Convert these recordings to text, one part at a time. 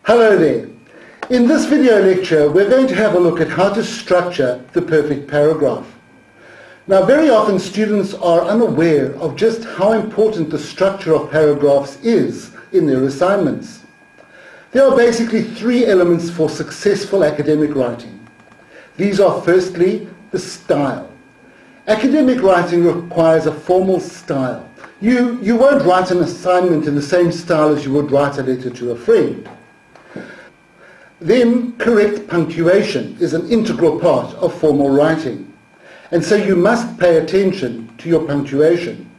Hello there. In this video lecture we're going to have a look at how to structure the perfect paragraph. Now very often students are unaware of just how important the structure of paragraphs is in their assignments. There are basically three elements for successful academic writing. These are firstly the style. Academic writing requires a formal style. You won't write an assignment in the same style as you would write a letter to a friend. Then correct punctuation is an integral part of formal writing, and so you must pay attention to your punctuation.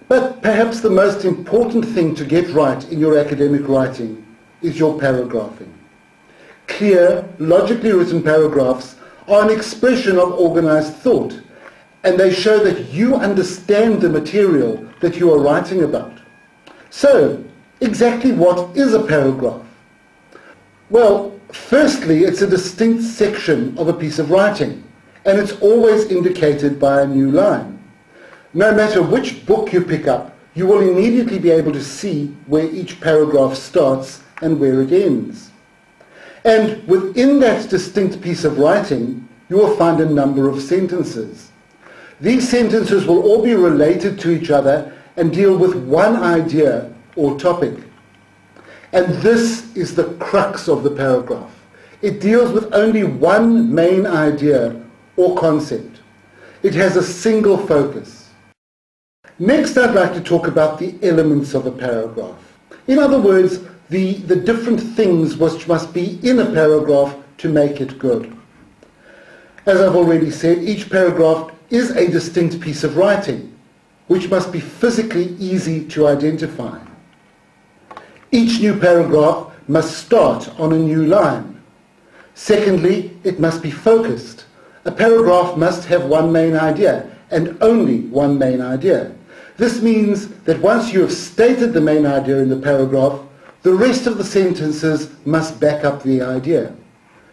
But perhaps the most important thing to get right in your academic writing is your paragraphing. Clear, logically written paragraphs are an expression of organized thought, and they show that you understand the material that you are writing about. So, exactly what is a paragraph? Well, firstly, it's a distinct section of a piece of writing, and it's always indicated by a new line. No matter which book you pick up, you will immediately be able to see where each paragraph starts and where it ends. And within that distinct piece of writing, you will find a number of sentences. These sentences will all be related to each other and deal with one idea or topic. And this is the crux of the paragraph. It deals with only one main idea or concept. It has a single focus. Next, I'd like to talk about the elements of a paragraph. In other words, the different things which must be in a paragraph to make it good. As I've already said, each paragraph is a distinct piece of writing, which must be physically easy to identify. Each new paragraph must start on a new line. Secondly, it must be focused. A paragraph must have one main idea, and only one main idea. This means that once you have stated the main idea in the paragraph, the rest of the sentences must back up the idea,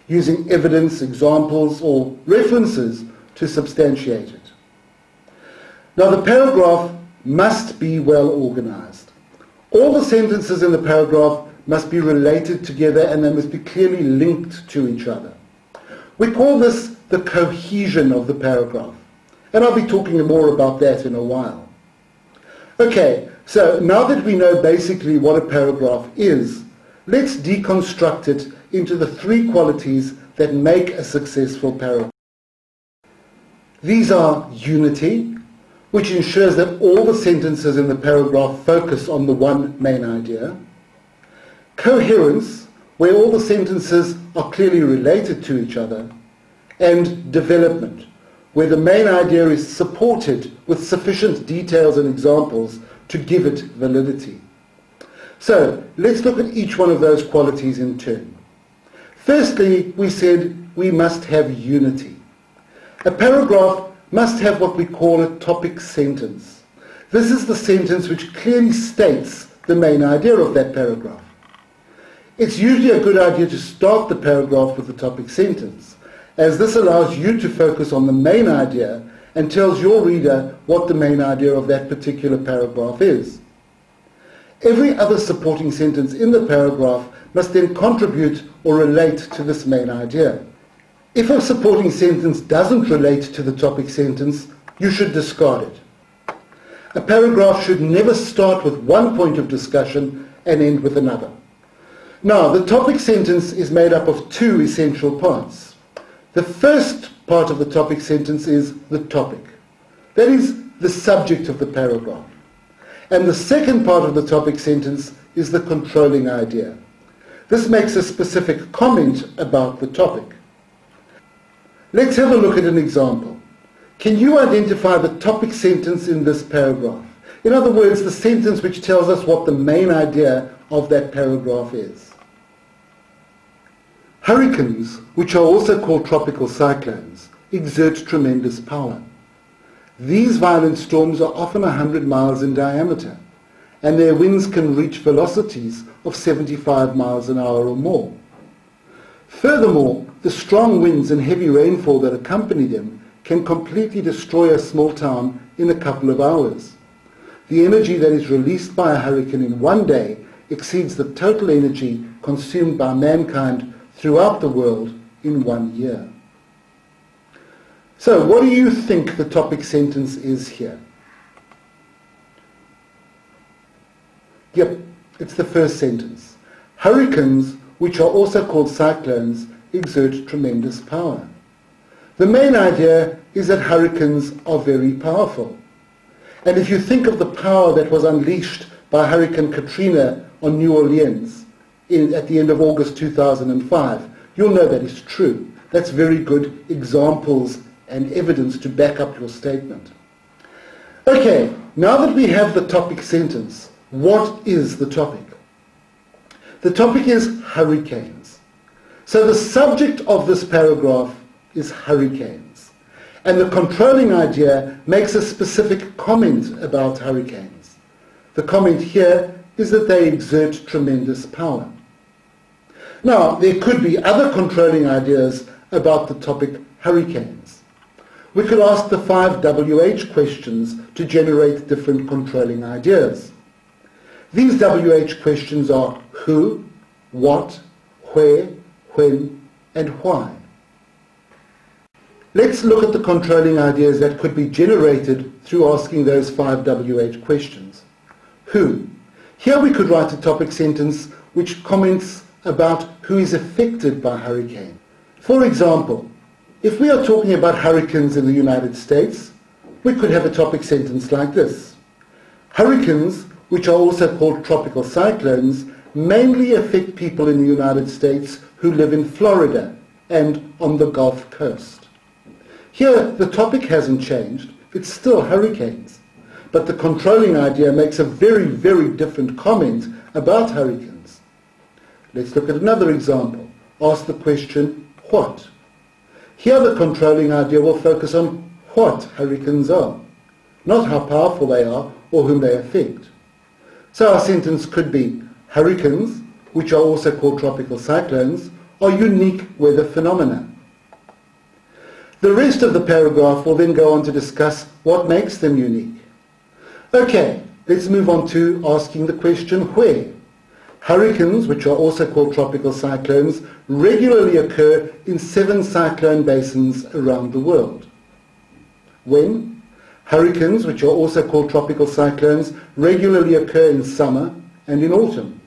using evidence, examples, or references to substantiate it. Now the paragraph must be well organized. All the sentences in the paragraph must be related together and they must be clearly linked to each other. We call this the cohesion of the paragraph, and I'll be talking more about that in a while. Okay, so now that we know basically what a paragraph is, let's deconstruct it into the three qualities that make a successful paragraph. These are unity, which ensures that all the sentences in the paragraph focus on the one main idea. Coherence, where all the sentences are clearly related to each other. And development, where the main idea is supported with sufficient details and examples to give it validity. So, let's look at each one of those qualities in turn. Firstly, we said we must have unity. A paragraph must have what we call a topic sentence. This is the sentence which clearly states the main idea of that paragraph. It's usually a good idea to start the paragraph with the topic sentence, as this allows you to focus on the main idea and tells your reader what the main idea of that particular paragraph is. Every other supporting sentence in the paragraph must then contribute or relate to this main idea. If a supporting sentence doesn't relate to the topic sentence, you should discard it. A paragraph should never start with one point of discussion and end with another. Now, the topic sentence is made up of two essential parts. The first part of the topic sentence is the topic. That is the subject of the paragraph. And the second part of the topic sentence is the controlling idea. This makes a specific comment about the topic. Let's have a look at an example. Can you identify the topic sentence in this paragraph? In other words, the sentence which tells us what the main idea of that paragraph is. Hurricanes, which are also called tropical cyclones, exert tremendous power. These violent storms are often 100 miles in diameter, and their winds can reach velocities of 75 miles an hour or more. Furthermore, the strong winds and heavy rainfall that accompany them can completely destroy a small town in a couple of hours. The energy that is released by a hurricane in one day exceeds the total energy consumed by mankind throughout the world in 1 year. So what do you think the topic sentence is here? Yep, it's the first sentence. Hurricanes, which are also called cyclones, exert tremendous power. The main idea is that hurricanes are very powerful. And if you think of the power that was unleashed by Hurricane Katrina on New Orleans at the end of August 2005, you'll know that is true. That's very good examples and evidence to back up your statement. Okay, now that we have the topic sentence, what is the topic? The topic is hurricanes. So the subject of this paragraph is hurricanes. And the controlling idea makes a specific comment about hurricanes. The comment here is that they exert tremendous power. Now, there could be other controlling ideas about the topic hurricanes. We could ask the 5 WH questions to generate different controlling ideas. These WH questions are who, what, where, when, and why. Let's look at the controlling ideas that could be generated through asking those 5 WH questions. Who? Here we could write a topic sentence which comments about who is affected by hurricane. For example, if we are talking about hurricanes in the United States, we could have a topic sentence like this. Hurricanes, which are also called tropical cyclones, mainly affect people in the United States who live in Florida and on the Gulf Coast. Here, the topic hasn't changed. It's still hurricanes. But the controlling idea makes a very, very different comment about hurricanes. Let's look at another example. Ask the question, what? Here the controlling idea will focus on what hurricanes are, not how powerful they are or whom they affect. So our sentence could be, hurricanes, which are also called tropical cyclones, are unique weather phenomena. The rest of the paragraph will then go on to discuss what makes them unique. Okay, let's move on to asking the question where. Hurricanes, which are also called tropical cyclones, regularly occur in 7 cyclone basins around the world. When? Hurricanes, which are also called tropical cyclones, regularly occur in summer and in autumn.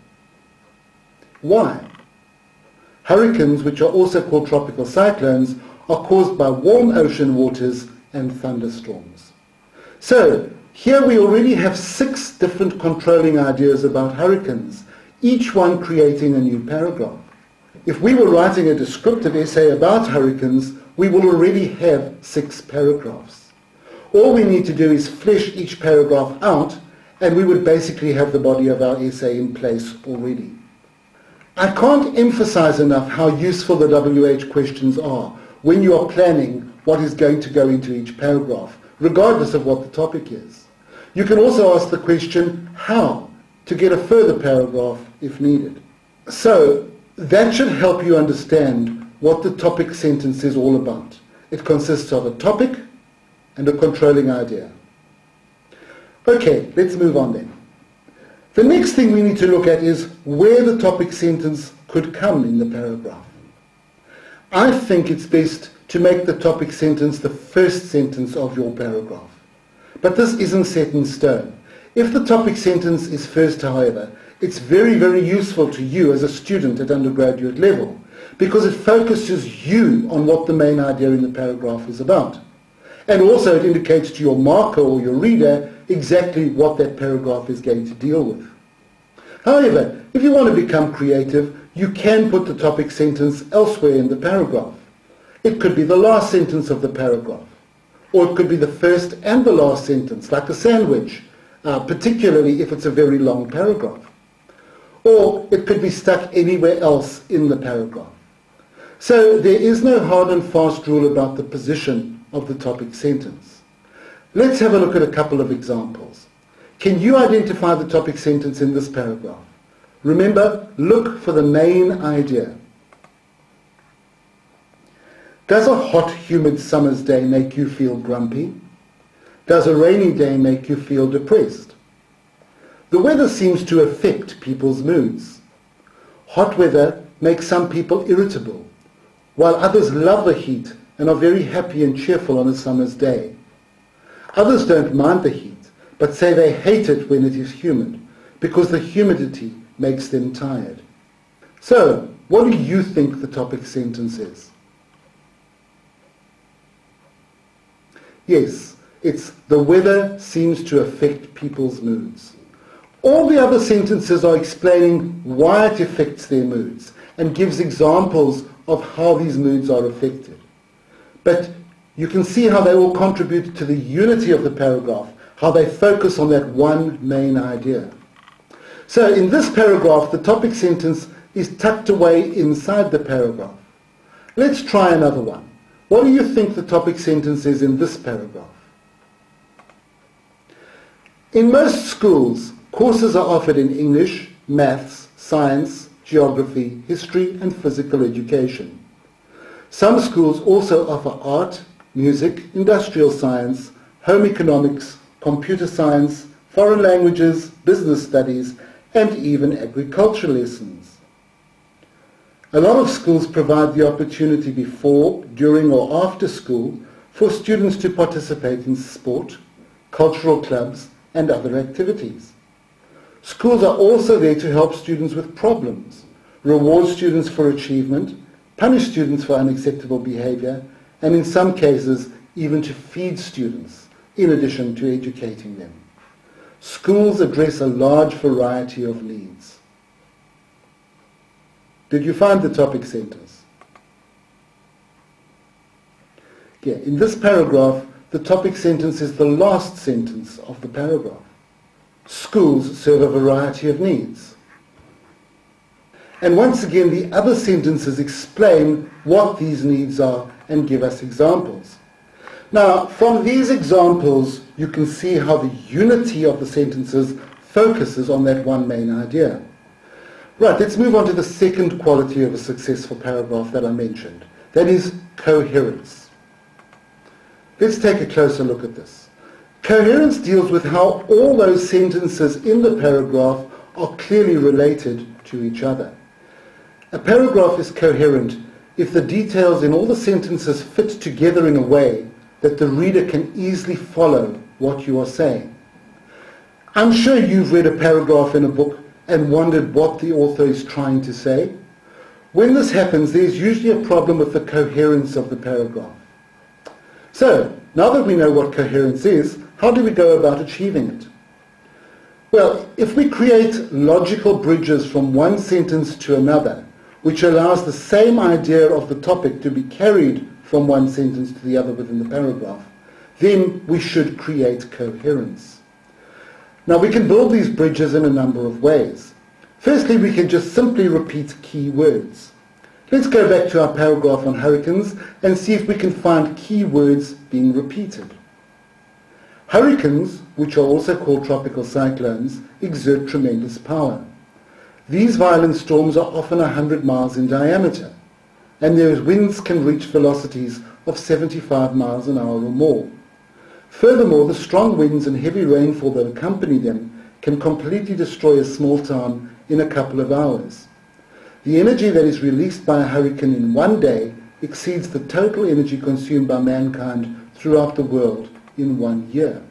Why? Hurricanes, which are also called tropical cyclones, are caused by warm ocean waters and thunderstorms. So, here we already have 6 different controlling ideas about hurricanes, each one creating a new paragraph. If we were writing a descriptive essay about hurricanes, we will already have 6 paragraphs. All we need to do is flesh each paragraph out, and we would basically have the body of our essay in place already. I can't emphasize enough how useful the WH questions are when you are planning what is going to go into each paragraph, regardless of what the topic is. You can also ask the question, how, to get a further paragraph if needed. So, that should help you understand what the topic sentence is all about. It consists of a topic and a controlling idea. Okay, let's move on then. The next thing we need to look at is where the topic sentence could come in the paragraph. I think it's best to make the topic sentence the first sentence of your paragraph. But this isn't set in stone. If the topic sentence is first, however, it's very, very useful to you as a student at undergraduate level because it focuses you on what the main idea in the paragraph is about. And also it indicates to your marker or your reader exactly what that paragraph is going to deal with. However, if you want to become creative, you can put the topic sentence elsewhere in the paragraph. It could be the last sentence of the paragraph, or it could be the first and the last sentence, like a sandwich, particularly if it's a very long paragraph. Or it could be stuck anywhere else in the paragraph. So there is no hard and fast rule about the position of the topic sentence. Let's have a look at a couple of examples. Can you identify the topic sentence in this paragraph? Remember, look for the main idea. Does a hot, humid summer's day make you feel grumpy? Does a rainy day make you feel depressed? The weather seems to affect people's moods. Hot weather makes some people irritable, while others love the heat and are very happy and cheerful on a summer's day. Others don't mind the heat, but say they hate it when it is humid, because the humidity makes them tired. So, what do you think the topic sentence is? Yes, it's the weather seems to affect people's moods. All the other sentences are explaining why it affects their moods and gives examples of how these moods are affected. But you can see how they all contribute to the unity of the paragraph, how they focus on that one main idea. So in this paragraph, the topic sentence is tucked away inside the paragraph. Let's try another one. What do you think the topic sentence is in this paragraph? In most schools, courses are offered in English, maths, science, geography, history and physical education. Some schools also offer art, music, industrial science, home economics, computer science, foreign languages, business studies and even agriculture lessons. A lot of schools provide the opportunity before, during or after school for students to participate in sport, cultural clubs and other activities. Schools are also there to help students with problems, reward students for achievement, punish students for unacceptable behavior, and in some cases even to feed students, in addition to educating them. Schools address a large variety of needs. Did you find the topic sentence? Yeah, in this paragraph, the topic sentence is the last sentence of the paragraph. Schools serve a variety of needs. And once again, the other sentences explain what these needs are and give us examples. Now, from these examples, you can see how the unity of the sentences focuses on that one main idea. Right, let's move on to the second quality of a successful paragraph that I mentioned. That is coherence. Let's take a closer look at this. Coherence deals with how all those sentences in the paragraph are clearly related to each other. A paragraph is coherent if the details in all the sentences fit together in a way that the reader can easily follow what you are saying. I'm sure you've read a paragraph in a book and wondered what the author is trying to say. When this happens, there's usually a problem with the coherence of the paragraph. So, now that we know what coherence is, how do we go about achieving it? Well, if we create logical bridges from one sentence to another, which allows the same idea of the topic to be carried from one sentence to the other within the paragraph, then we should create coherence. Now we can build these bridges in a number of ways. Firstly, we can just simply repeat key words. Let's go back to our paragraph on hurricanes and see if we can find key words being repeated. Hurricanes, which are also called tropical cyclones, exert tremendous power. These violent storms are often 100 miles in diameter, and their winds can reach velocities of 75 miles an hour or more. Furthermore, the strong winds and heavy rainfall that accompany them can completely destroy a small town in a couple of hours. The energy that is released by a hurricane in one day exceeds the total energy consumed by mankind throughout the world in 1 year.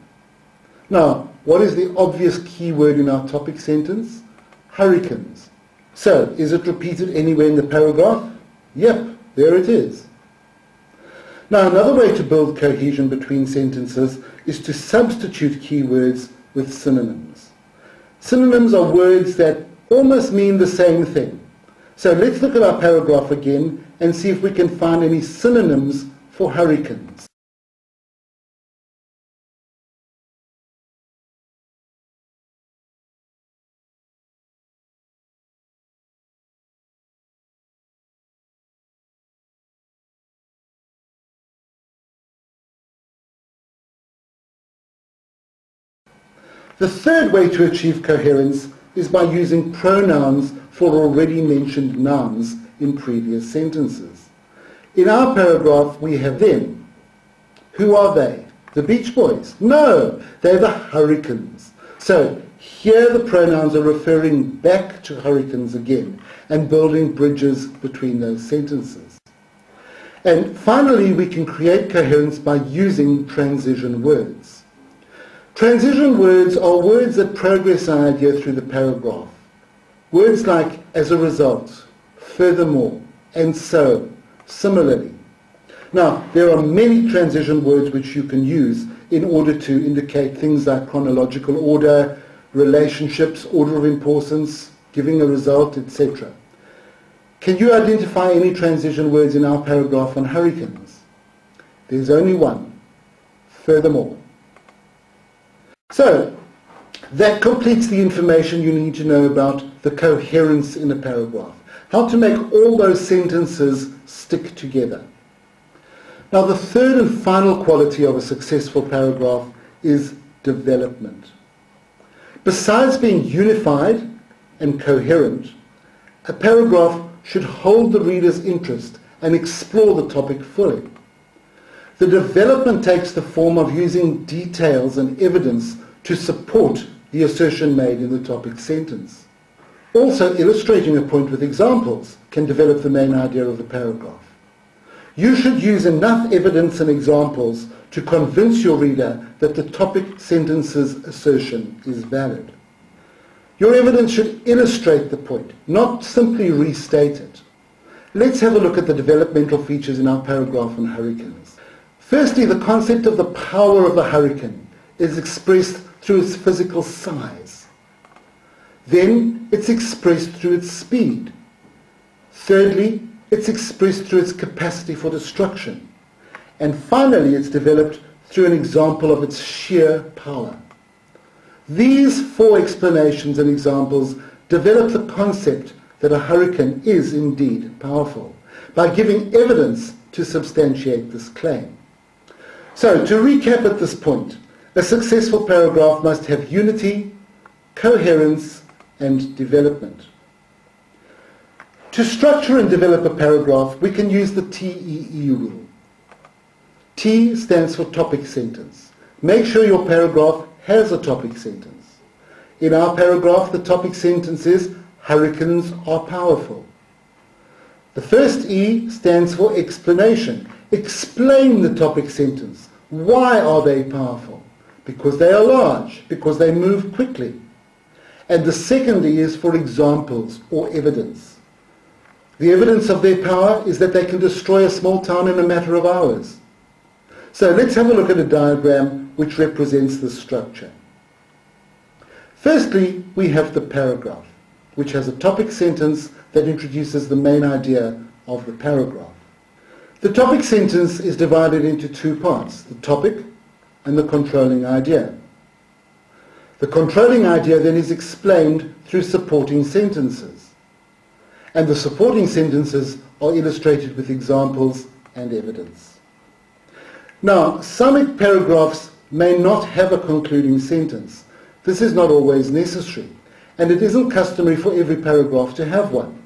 Now, what is the obvious key word in our topic sentence? Hurricanes. So, is it repeated anywhere in the paragraph? Yep, there it is. Now, another way to build cohesion between sentences is to substitute keywords with synonyms. Synonyms are words that almost mean the same thing. So let's look at our paragraph again and see if we can find any synonyms for hurricanes. The third way to achieve coherence is by using pronouns for already mentioned nouns in previous sentences. In our paragraph we have them. Who are they? The Beach Boys? No, they're the Hurricanes. So Here the pronouns are referring back to hurricanes again and building bridges between those sentences. And finally, we can create coherence by using transition words. Transition words are words that progress an idea through the paragraph. Words like as a result, furthermore, and so, similarly. Now, there are many transition words which you can use in order to indicate things like chronological order, relationships, order of importance, giving a result, etc. Can you identify any transition words in our paragraph on hurricanes? There's only one, furthermore. So, that completes the information you need to know about the coherence in a paragraph, how to make all those sentences stick together. Now, the third and final quality of a successful paragraph is development. Besides being unified and coherent, a paragraph should hold the reader's interest and explore the topic fully. The development takes the form of using details and evidence to support the assertion made in the topic sentence. Also, illustrating a point with examples can develop the main idea of the paragraph. You should use enough evidence and examples to convince your reader that the topic sentence's assertion is valid. Your evidence should illustrate the point, not simply restate it. Let's have a look at the developmental features in our paragraph on hurricanes. Firstly, the concept of the power of the hurricane is expressed through its physical size. Then, it's expressed through its speed. Thirdly, it's expressed through its capacity for destruction. And finally, it's developed through an example of its sheer power. These four explanations and examples develop the concept that a hurricane is indeed powerful, by giving evidence to substantiate this claim. So, to recap at this point, a successful paragraph must have unity, coherence, and development. To structure and develop a paragraph, we can use the TEE rule. T stands for topic sentence. Make sure your paragraph has a topic sentence. In our paragraph, the topic sentence is, hurricanes are powerful. The first E stands for explanation. Explain the topic sentence. Why are they powerful? Because they are large, because they move quickly. And the second E is for examples or evidence. The evidence of their power is that they can destroy a small town in a matter of hours. So let's have a look at a diagram which represents this structure. Firstly, we have the paragraph, which has a topic sentence that introduces the main idea of the paragraph. The topic sentence is divided into two parts, the topic and the controlling idea. The controlling idea then is explained through supporting sentences, and the supporting sentences are illustrated with examples and evidence. Now, some paragraphs may not have a concluding sentence. This is not always necessary, and it isn't customary for every paragraph to have one.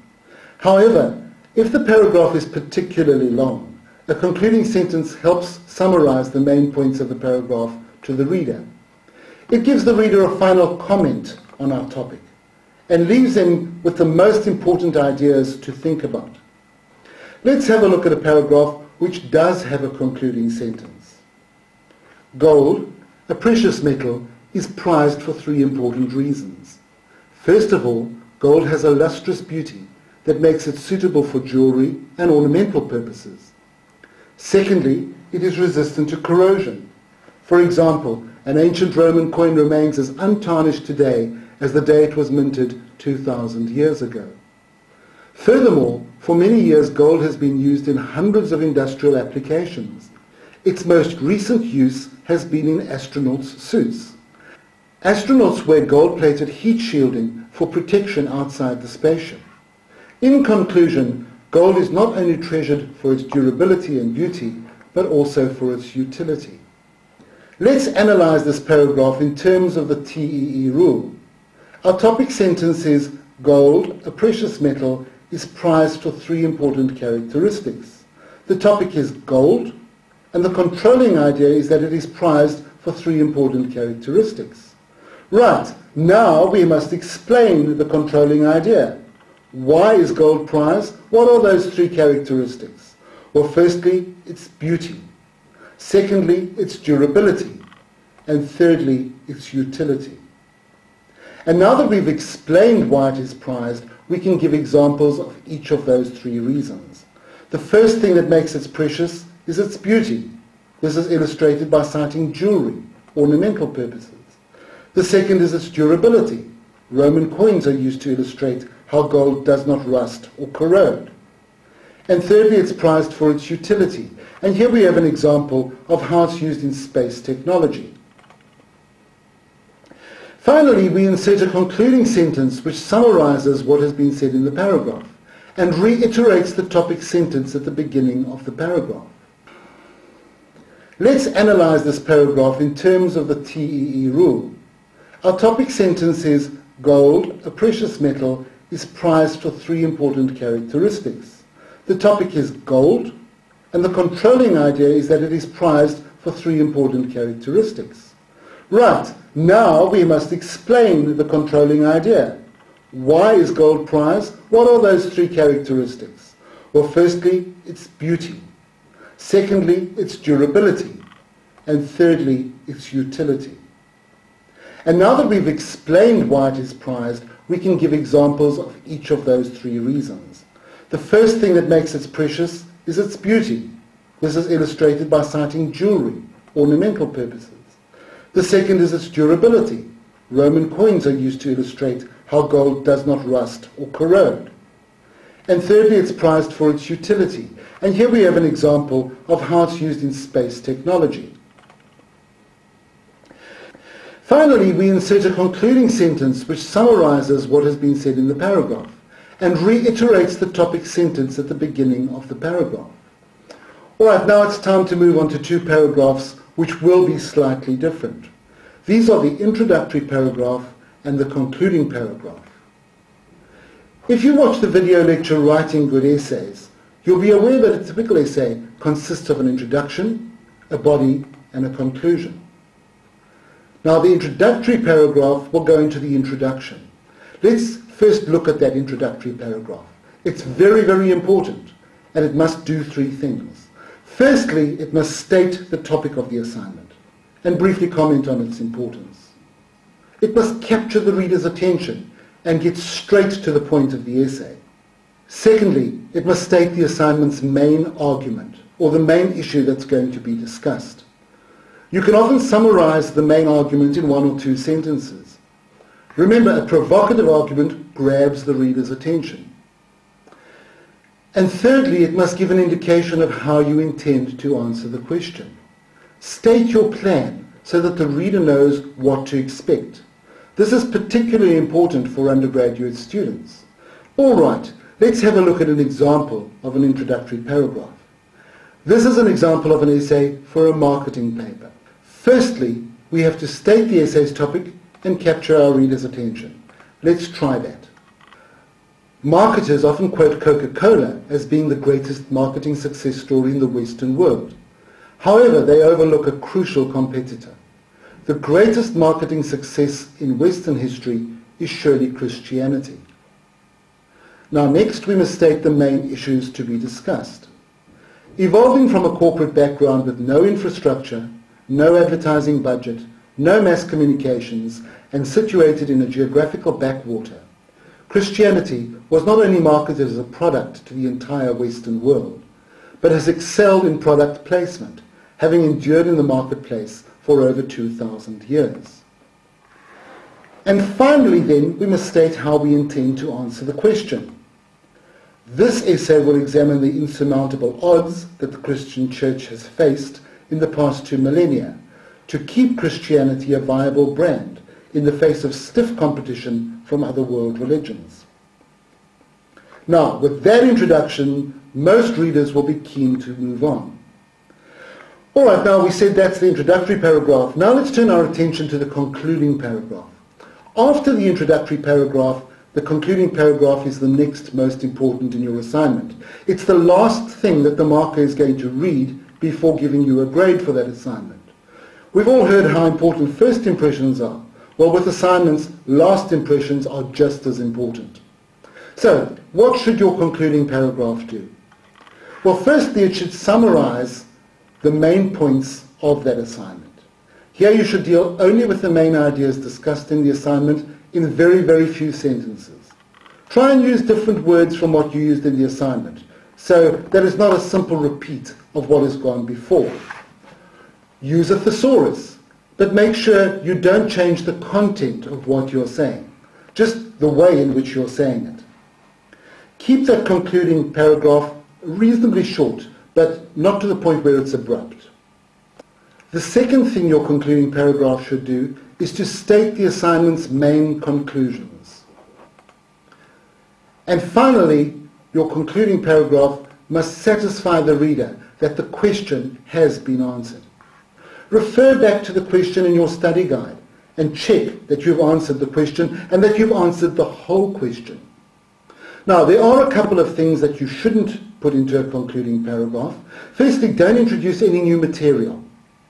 However, if the paragraph is particularly long, a concluding sentence helps summarize the main points of the paragraph to the reader. It gives the reader a final comment on our topic and leaves them with the most important ideas to think about. Let's have a look at a paragraph which does have a concluding sentence. Gold, a precious metal, is prized for three important reasons. First of all, gold has a lustrous beauty that makes it suitable for jewelry and ornamental purposes. Secondly, it is resistant to corrosion. For example, an ancient Roman coin remains as untarnished today as the day it was minted 2,000 years ago. Furthermore, for many years gold has been used in hundreds of industrial applications. Its most recent use has been in astronauts' suits. Astronauts wear gold-plated heat shielding for protection outside the spaceship. In conclusion, gold is not only treasured for its durability and beauty, but also for its utility. Let's analyze this paragraph in terms of the TEE rule. Our topic sentence is, gold, a precious metal, is prized for three important characteristics. The topic is gold, and the controlling idea is that it is prized for three important characteristics. Right, Now we must explain the controlling idea. Why is gold prized? What are those three characteristics? Well, firstly, it's beauty. Secondly, it's durability. And thirdly, its utility. And now that we've explained why it is prized, we can give examples of each of those three reasons. The first thing that makes it precious is its beauty. This is illustrated by citing jewelry, ornamental purposes. The second is its durability. Roman coins are used to illustrate how gold does not rust or corrode. And thirdly, it's prized for its utility. And here we have an example of how it's used in space technology. Finally, we insert a concluding sentence which summarizes what has been said in the paragraph and reiterates the topic sentence at the beginning of the paragraph. Let's analyze this paragraph in terms of the TEE rule. Our topic sentence is, gold, a precious metal, is prized for three important characteristics. The topic is gold, and the controlling idea is that it is prized for three important characteristics. Right, now we must explain the controlling idea. Why is gold prized? What are those three characteristics? Well, firstly, it's beauty. Secondly, its durability. And thirdly, its utility. And now that we've explained why it is prized, we can give examples of each of those three reasons. The first thing that makes it precious is its beauty. This is illustrated by citing jewelry, ornamental purposes. The second is its durability. Roman coins are used to illustrate how gold does not rust or corrode. And thirdly, it's prized for its utility. And here we have an example of how it's used in space technology. Finally, we insert a concluding sentence which summarizes what has been said in the paragraph and reiterates the topic sentence at the beginning of the paragraph. All right, now it's time to move on to two paragraphs which will be slightly different. These are the introductory paragraph and the concluding paragraph. If you watch the video lecture Writing Good Essays, you'll be aware that a typical essay consists of an introduction, a body, and a conclusion. Now the introductory paragraph will go into the introduction. Let's first look at that introductory paragraph. It's very, very important, and it must do three things. Firstly, it must state the topic of the assignment and briefly comment on its importance. It must capture the reader's attention and get straight to the point of the essay. Secondly, it must state the assignment's main argument or the main issue that's going to be discussed. You can often summarize the main argument in one or two sentences. Remember, a provocative argument grabs the reader's attention. And thirdly, it must give an indication of how you intend to answer the question. State your plan so that the reader knows what to expect. This is particularly important for undergraduate students. All right, let's have a look at an example of an introductory paragraph. This is an example of an essay for a marketing paper. Firstly, we have to state the essay's topic and capture our reader's attention. Let's try that. Marketers often quote Coca-Cola as being the greatest marketing success story in the Western world. However, they overlook a crucial competitor. The greatest marketing success in Western history is surely Christianity. Now next we must state the main issues to be discussed. Evolving from a corporate background with no infrastructure, no advertising budget, no mass communications, and situated in a geographical backwater, Christianity was not only marketed as a product to the entire Western world, but has excelled in product placement, having endured in the marketplace for over 2,000 years. And finally then, we must state how we intend to answer the question. This essay will examine the insurmountable odds that the Christian Church has faced in the past 2 millennia to keep Christianity a viable brand in the face of stiff competition from other world religions. Now, with that introduction, most readers will be keen to move on. All right, now we said that's the introductory paragraph. Now let's turn our attention to the concluding paragraph. After the introductory paragraph, the concluding paragraph is the next most important in your assignment. It's the last thing that the marker is going to read before giving you a grade for that assignment. We've all heard how important first impressions are. Well, with assignments, last impressions are just as important. So, what should your concluding paragraph do? Well, firstly, it should summarize the main points of that assignment. Here you should deal only with the main ideas discussed in the assignment in very, very few sentences. Try and use different words from what you used in the assignment, so that it's not a simple repeat of what has gone before. Use a thesaurus, but make sure you don't change the content of what you're saying, just the way in which you're saying it. Keep that concluding paragraph reasonably short, but not to the point where it's abrupt. The second thing your concluding paragraph should do is to state the assignment's main conclusions. And finally, your concluding paragraph must satisfy the reader that the question has been answered. Refer back to the question in your study guide and check that you've answered the question and that you've answered the whole question. Now, there are a couple of things that you shouldn't put into a concluding paragraph. Firstly, don't introduce any new material.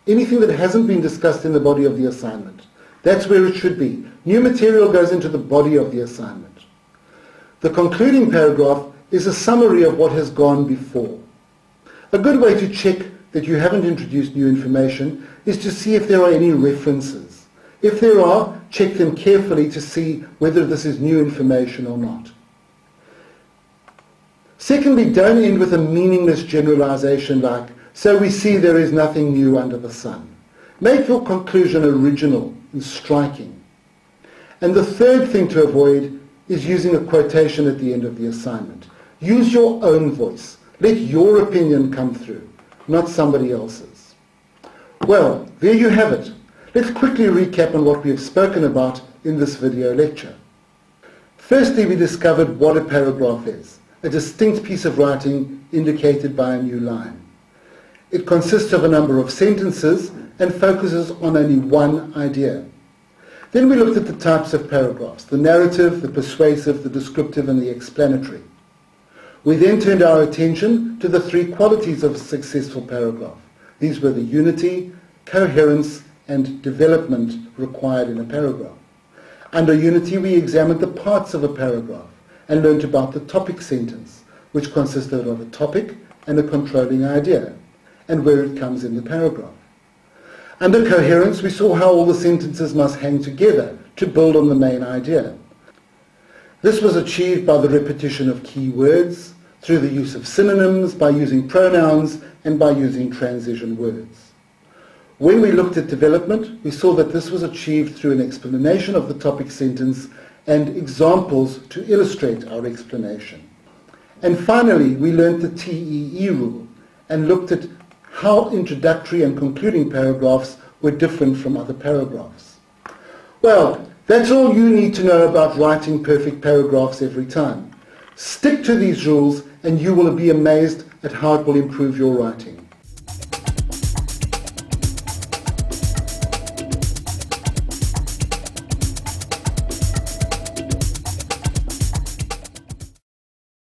Anything that hasn't been discussed in the body of the assignment. That's where it should be. New material goes into the body of the assignment. The concluding paragraph is a summary of what has gone before. A good way to check that you haven't introduced new information is to see if there are any references. If there are, check them carefully to see whether this is new information or not. Secondly, don't end with a meaningless generalization like, "So we see there is nothing new under the sun." Make your conclusion original and striking. And the third thing to avoid is using a quotation at the end of the assignment. Use your own voice. Let your opinion come through, not somebody else's. Well, there you have it. Let's quickly recap on what we have spoken about in this video lecture. Firstly, we discovered what a paragraph is, a distinct piece of writing indicated by a new line. It consists of a number of sentences and focuses on only one idea. Then we looked at the types of paragraphs, the narrative, the persuasive, the descriptive and the explanatory. We then turned our attention to the three qualities of a successful paragraph. These were the unity, coherence and development required in a paragraph. Under unity we examined the parts of a paragraph and learnt about the topic sentence, which consisted of a topic and a controlling idea, and where it comes in the paragraph. Under coherence, we saw how all the sentences must hang together to build on the main idea. This was achieved by the repetition of key words, through the use of synonyms, by using pronouns, and by using transition words. When we looked at development, we saw that this was achieved through an explanation of the topic sentence and examples to illustrate our explanation. And finally, we learnt the TEE rule and looked at how introductory and concluding paragraphs were different from other paragraphs. Well, that's all you need to know about writing perfect paragraphs every time. Stick to these rules and you will be amazed at how it will improve your writing.